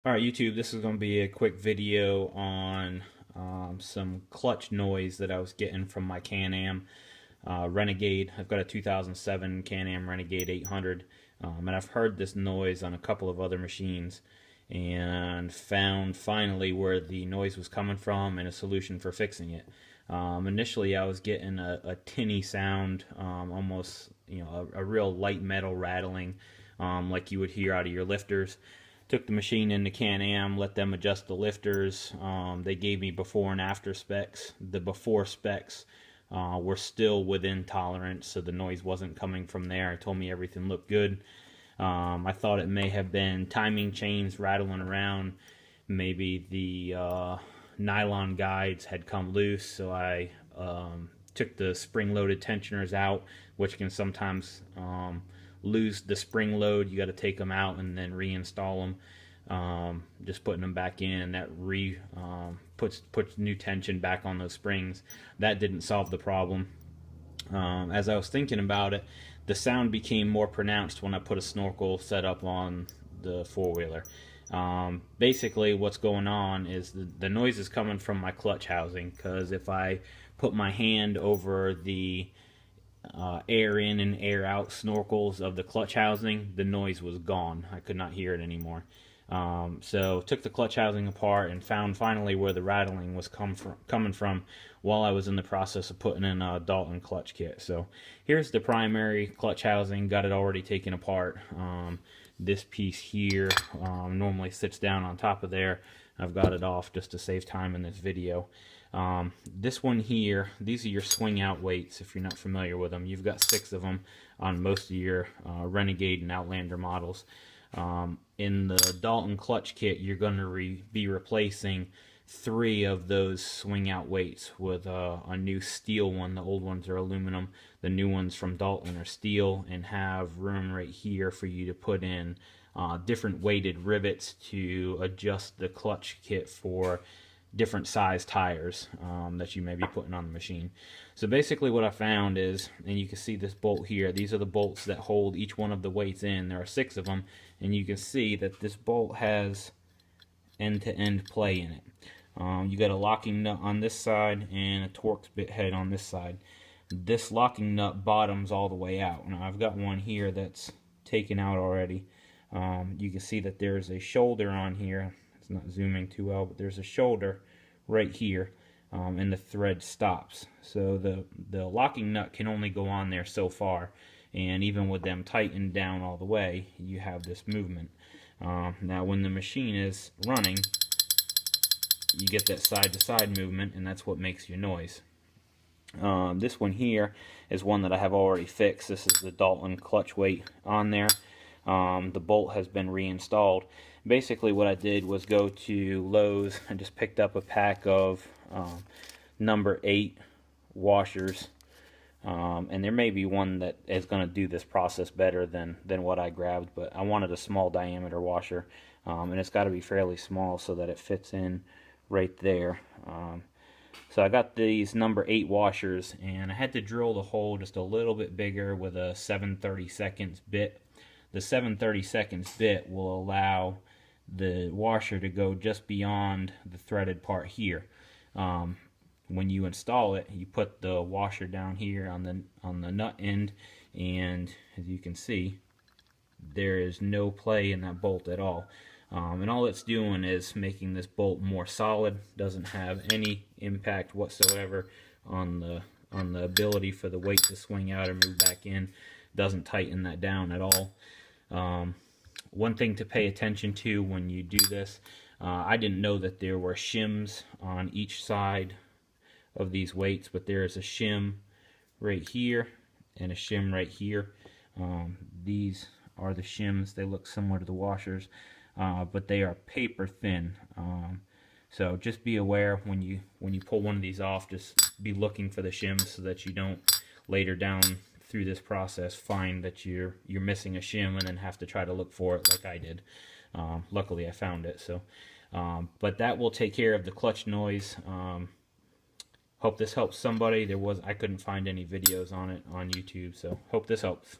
Alright YouTube, this is going to be a quick video on some clutch noise that I was getting from my Can-Am Renegade. I've got a 2007 Can-Am Renegade 800, and I've heard this noise on a couple of other machines and found finally where the noise was coming from and a solution for fixing it. Initially I was getting a tinny sound, almost a real light metal rattling, like you would hear out of your lifters. Took the machine into Can-Am, let them adjust the lifters. They gave me before and after specs. The before specs were still within tolerance, so the noise wasn't coming from there. It told me everything looked good. I thought it may have been timing chains rattling around. Maybe the nylon guides had come loose, so I took the spring-loaded tensioners out, which can sometimes lose the spring load. You got to take them out and then reinstall them. Just putting them back in, that puts new tension back on those springs. That didn't solve the problem. As I was thinking about it, the sound became more pronounced when I put a snorkel setup on the four-wheeler. Basically what's going on is the noise is coming from my clutch housing, because if I put my hand over the air in and air out snorkels of the clutch housing, the noise was gone. I could not hear it anymore. So took the clutch housing apart and found finally where the rattling was coming from while I was in the process of putting in a Dalton clutch kit. So here's the primary clutch housing, got it already taken apart. This piece here normally sits down on top of there. I've got it off just to save time in this video. This one here, these are your swing out weights if you're not familiar with them. You've got 6 of them on most of your Renegade and Outlander models. In the Dalton clutch kit, you're going to be replacing 3 of those swing out weights with a new steel one. The old ones are aluminum. The new ones from Dalton are steel and have room right here for you to put in different weighted rivets to adjust the clutch kit for different size tires that you may be putting on the machine. So basically what I found is, and you can see this bolt here, these are the bolts that hold each one of the weights in. There are 6 of them, and you can see that this bolt has end-to-end play in it. You got a locking nut on this side and a Torx bit head on this side. This locking nut bottoms all the way out. Now I've got one here that's taken out already. You can see that there's a shoulder on here. It's not zooming too well, but there's a shoulder right here, and the thread stops. So the locking nut can only go on there so far, and even with them tightened down all the way, you have this movement. Now when the machine is running, you get that side-to-side movement, and that's what makes your noise. This one here is one that I have already fixed. This is the Dalton clutch weight on there. The bolt has been reinstalled. Basically what I did was go to Lowe's and just picked up a pack of number 8 washers, and there may be one that is going to do this process better than what I grabbed, but I wanted a small diameter washer, and it's got to be fairly small so that it fits in right there. So I got these number 8 washers, and I had to drill the hole just a little bit bigger with a 7/32 bit. The 7/32 bit will allow the washer to go just beyond the threaded part here. When you install it, you put the washer down here on the nut end, and as you can see, there is no play in that bolt at all. And all it's doing is making this bolt more solid. Doesn't have any impact whatsoever on the ability for the weight to swing out or move back in. Doesn't tighten that down at all. One thing to pay attention to when you do this, I didn't know that there were shims on each side of these weights, but there is a shim right here and a shim right here. These are the shims. They look similar to the washers, but they are paper thin. So just be aware when you pull one of these off, just be looking for the shims so that you don't later down through this process find that you're missing a shim and then have to try to look for it like I did. Luckily I found it. So but that will take care of the clutch noise. Hope this helps somebody. I couldn't find any videos on it on YouTube, so hope this helps.